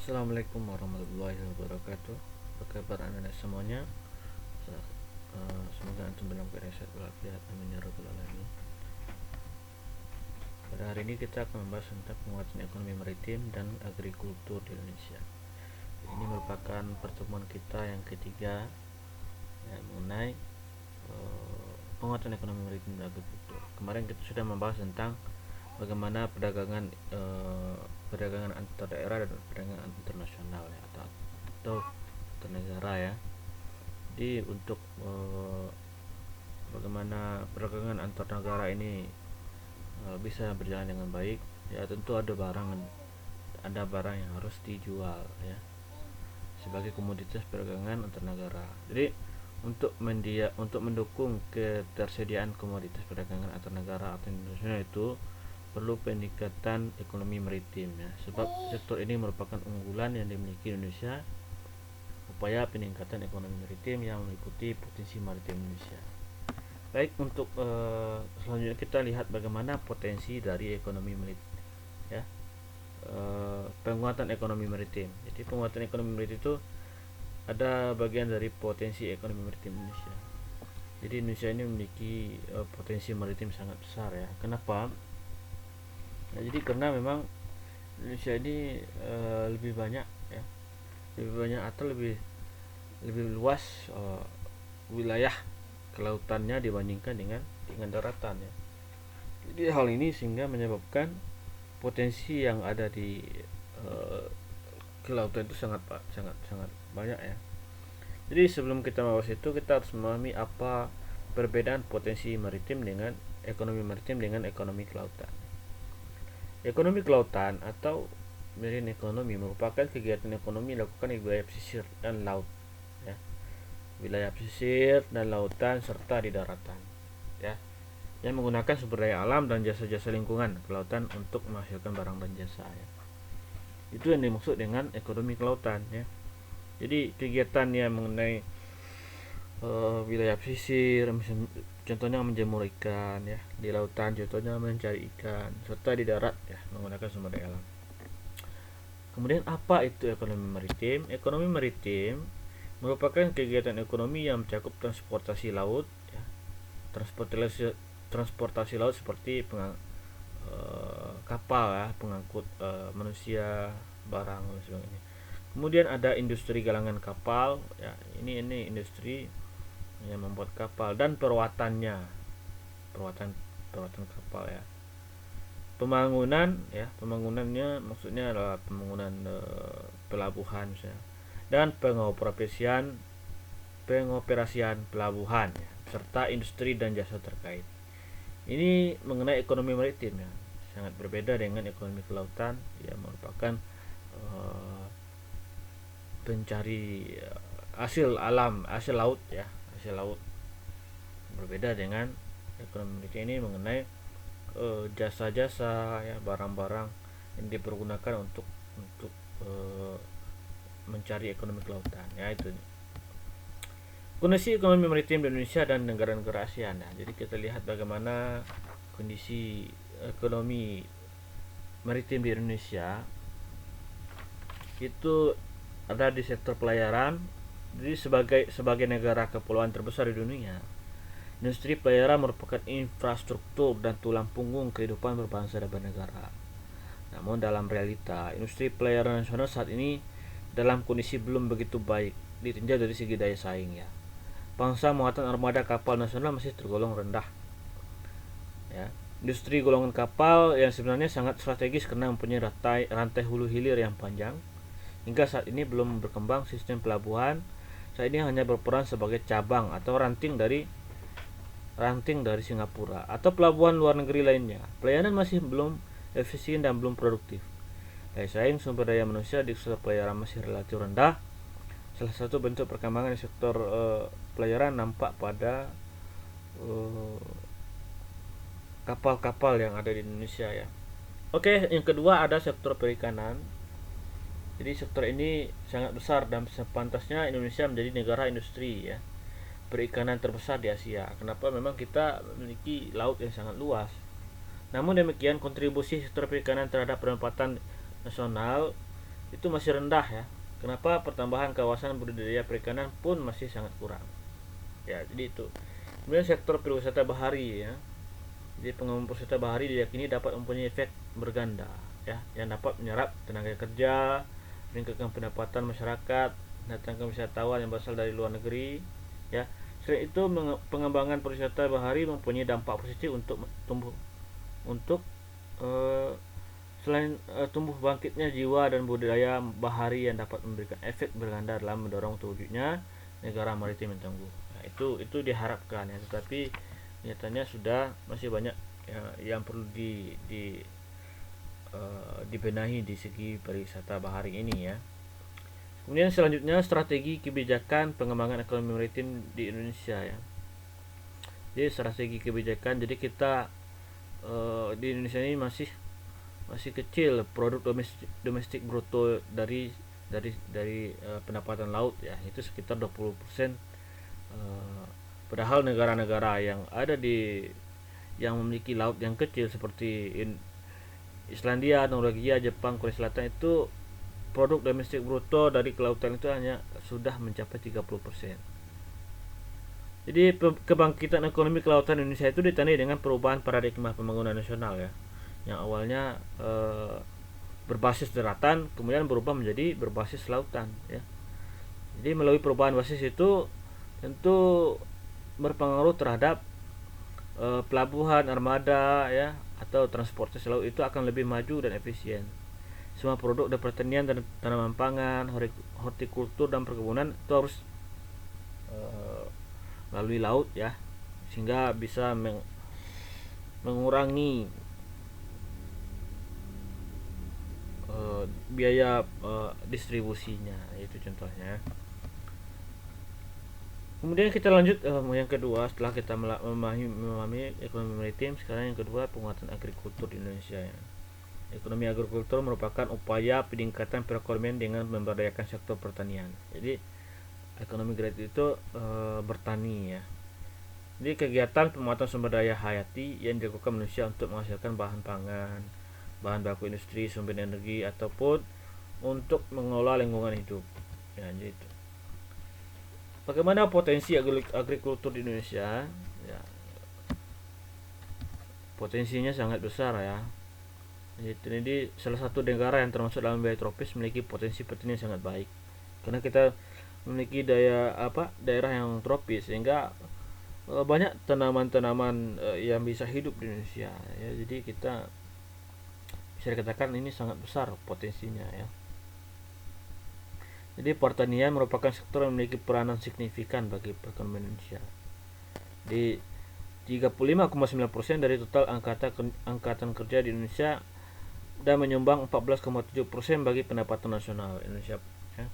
Assalamualaikum warahmatullahi wabarakatuh. Apa kabar anda semuanya? Semoga antum dalam keadaan sehat walafiat. Amin ya rabbal alamin. Pada hari ini kita akan membahas tentang penguatan ekonomi maritim dan agrikultur di Indonesia. Ini merupakan pertemuan kita yang ketiga mengenai penguatan ekonomi maritim dan agrikultur. Kemarin kita sudah membahas tentang bagaimana perdagangan antar daerah dan perdagangan internasional ya, atau antar negara ya. Jadi untuk bagaimana perdagangan antar negara ini bisa berjalan dengan baik ya, tentu ada barang yang harus dijual ya sebagai komoditas perdagangan antar negara. Jadi untuk mendukung ketersediaan komoditas perdagangan antar negara atau internasional itu perlu peningkatan ekonomi maritim ya, sebab sektor ini merupakan unggulan yang dimiliki Indonesia. Upaya peningkatan ekonomi maritim yang meliputi potensi maritim Indonesia. Baik, untuk selanjutnya kita lihat bagaimana potensi dari ekonomi maritim ya. Penguatan ekonomi maritim. Jadi penguatan ekonomi maritim itu ada bagian dari potensi ekonomi maritim Indonesia. Jadi Indonesia ini memiliki potensi maritim sangat besar ya. Kenapa? Nah, jadi karena memang Indonesia ini lebih banyak atau lebih luas wilayah kelautannya dibandingkan dengan daratan ya. Jadi hal ini sehingga menyebabkan potensi yang ada di kelautan itu sangat banyak ya. Jadi sebelum kita membahas itu, kita harus memahami apa perbedaan potensi maritim dengan ekonomi kelautan. Ekonomi kelautan atau marine ekonomi merupakan kegiatan ekonomi dilakukan di wilayah pesisir dan laut ya. Wilayah pesisir dan lautan serta di daratan ya, yang menggunakan sumber daya alam dan jasa-jasa lingkungan kelautan untuk menghasilkan barang dan jasa ya. Itu yang dimaksud dengan ekonomi kelautan ya. Jadi kegiatan yang mengenai wilayah pesisir, contohnya menjemur ikan ya, di lautan contohnya mencari ikan, serta di darat ya menggunakan sumber daya alam. Kemudian apa itu ekonomi maritim? Ekonomi maritim merupakan kegiatan ekonomi yang mencakup transportasi laut ya. Transportasi laut seperti kapal ya, pengangkut manusia, barang dan sebagainya. Kemudian ada industri galangan kapal ya, ini industri yang membuat kapal dan perawatannya, perawatan kapal ya. Pembangunannya maksudnya adalah pembangunan pelabuhan misalnya, dan pengoperasian pelabuhan ya, serta industri dan jasa terkait. Ini mengenai ekonomi maritim ya, sangat berbeda dengan ekonomi kelautan yang merupakan pencari hasil laut ya, hasil laut. Berbeda dengan ekonomi maritim ini mengenai jasa-jasa ya, barang-barang yang dipergunakan untuk mencari ekonomi kelautan ya. Itu kondisi ekonomi maritim di Indonesia dan negara-negara ASEAN ya. Jadi kita lihat bagaimana kondisi ekonomi maritim di Indonesia itu ada di sektor pelayaran. Jadi sebagai negara kepulauan terbesar di dunia, industri pelayaran merupakan infrastruktur dan tulang punggung kehidupan berbangsa dan bernegara. Namun dalam realita, industri pelayaran nasional saat ini dalam kondisi belum begitu baik ditinjau dari segi daya saing ya. Pangsa muatan armada kapal nasional masih tergolong rendah ya. Industri golongan kapal yang sebenarnya sangat strategis karena mempunyai rantai hulu hilir yang panjang. Hingga saat ini belum berkembang sistem pelabuhan. Saat ini hanya berperan sebagai cabang atau ranting dari Singapura atau pelabuhan luar negeri lainnya. Pelayanan masih belum efisien dan belum produktif. Daya saing sumber daya manusia di sektor pelayaran masih relatif rendah. Salah satu bentuk perkembangan di sektor pelayaran nampak pada kapal-kapal yang ada di Indonesia ya. Oke, yang kedua ada sektor perikanan. Jadi sektor ini sangat besar dan sepantasnya Indonesia menjadi negara industri ya, perikanan terbesar di Asia. Kenapa? Memang kita memiliki laut yang sangat luas. Namun demikian, kontribusi sektor perikanan terhadap pendapatan nasional itu masih rendah ya. Kenapa? Pertambahan kawasan budidaya perikanan pun masih sangat kurang. Ya, jadi itu. Kemudian sektor pariwisata bahari ya. Jadi pengembangan pariwisata bahari diyakini dapat mempunyai efek berganda ya, yang dapat menyerap tenaga kerja, meningkatkan pendapatan masyarakat, mendatangkan wisatawan yang berasal dari luar negeri ya. Selain itu, pengembangan pariwisata bahari mempunyai dampak positif untuk tumbuh untuk selain tumbuh bangkitnya jiwa dan budaya bahari yang dapat memberikan efek berganda dalam mendorong terwujudnya negara maritim yang tangguh. Nah, itu diharapkan ya, tetapi nyatanya sudah masih banyak ya, yang perlu dibenahi di segi pariwisata bahari ini ya. Kemudian selanjutnya strategi kebijakan pengembangan ekonomi maritim di Indonesia ya. Jadi strategi kebijakan, jadi kita di Indonesia ini masih kecil produk domestik bruto dari pendapatan laut ya, itu sekitar 20%. Padahal negara-negara yang ada yang memiliki laut yang kecil seperti Islandia, Norwegia, Jepang, Korea Selatan itu produk domestik bruto dari kelautan itu hanya sudah mencapai 30%. Jadi kebangkitan ekonomi kelautan Indonesia itu ditandai dengan perubahan paradigma pembangunan nasional ya, yang awalnya berbasis daratan kemudian berubah menjadi berbasis lautan ya. Jadi melalui perubahan basis itu tentu berpengaruh terhadap pelabuhan, armada ya, atau transportasi laut itu akan lebih maju dan efisien. Semua produk dari pertanian dan tanaman pangan, hortikultur dan perkebunan itu harus melalui laut ya, sehingga bisa mengurangi biaya distribusinya, itu contohnya. Kemudian kita lanjut yang kedua, setelah kita memahami ekonomi maritim, sekarang yang kedua penguatan agrikultur di Indonesia ya. Ekonomi agrikultur merupakan upaya peningkatan perekonomian dengan memberdayakan sektor pertanian. Jadi ekonomi kreatif itu bertani ya. Jadi kegiatan pemanfaatan sumber daya hayati yang dilakukan manusia untuk menghasilkan bahan pangan, bahan baku industri, sumber energi, ataupun untuk mengelola lingkungan hidup. Ya, gitu. Bagaimana potensi agrikultur di Indonesia? Ya, potensinya sangat besar ya. Jadi salah satu negara yang termasuk dalam wilayah tropis memiliki potensi pertanian sangat baik. Karena kita memiliki daerah yang tropis, sehingga banyak tanaman-tanaman yang bisa hidup di Indonesia ya. Jadi kita bisa dikatakan ini sangat besar potensinya ya. Jadi pertanian merupakan sektor yang memiliki peranan signifikan bagi perekonomian Indonesia. Di 35,9% dari total angkatan kerja di Indonesia dan menyumbang 14,7% bagi pendapatan nasional Indonesia ya.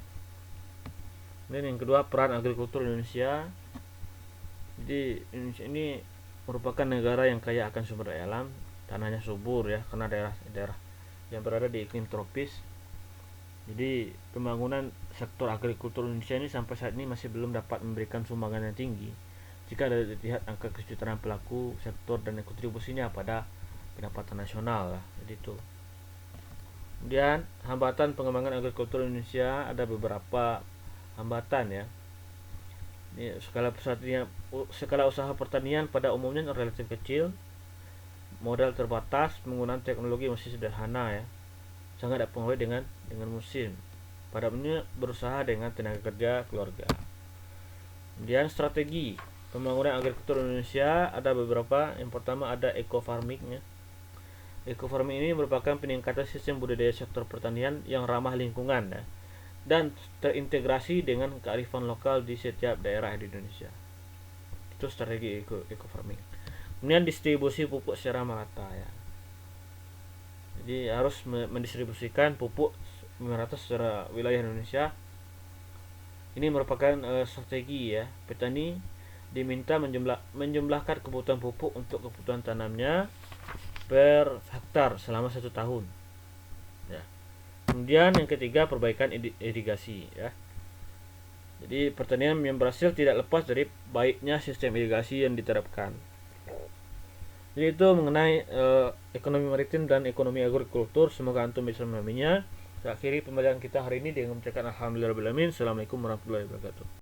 Dan yang kedua, peran agrikultur Indonesia. Jadi Indonesia ini merupakan negara yang kaya akan sumber daya alam, tanahnya subur ya, karena daerah yang berada di iklim tropis. Jadi pembangunan sektor agrikultur Indonesia ini sampai saat ini masih belum dapat memberikan sumbangan yang tinggi jika dilihat angka kesejahteraan pelaku sektor dan kontribusinya pada pendapatan nasional lah. Jadi itu. Kemudian hambatan pengembangan agrikultur Indonesia, ada beberapa hambatan ya. Ini skala usaha pertanian pada umumnya relatif kecil, modal terbatas, penggunaan teknologi masih sederhana ya, sangat dipengaruhi dengan musim. Pada umumnya berusaha dengan tenaga kerja keluarga. Kemudian strategi pembangunan agrikultur Indonesia ada beberapa. Yang pertama ada eco farming ya. Eco farming ini merupakan peningkatan sistem budidaya sektor pertanian yang ramah lingkungan ya, dan terintegrasi dengan kearifan lokal di setiap daerah di Indonesia. Itu strategi eco farming. Kemudian distribusi pupuk secara merata ya. Jadi harus mendistribusikan pupuk merata secara wilayah Indonesia. Ini merupakan strategi ya. Petani diminta menjumlahkan kebutuhan pupuk untuk kebutuhan tanamnya per hektar selama 1 tahun. Ya. Kemudian yang ketiga, perbaikan irigasi ya. Jadi pertanian yang berhasil tidak lepas dari baiknya sistem irigasi yang diterapkan. Jadi itu mengenai ekonomi maritim dan ekonomi agrikultur. Semoga antum bisa memahaminya. Saya akhiri pembelajaran kita hari ini dengan mengucapkan alhamdulillahirabbil alamin. Assalamualaikum warahmatullahi wabarakatuh.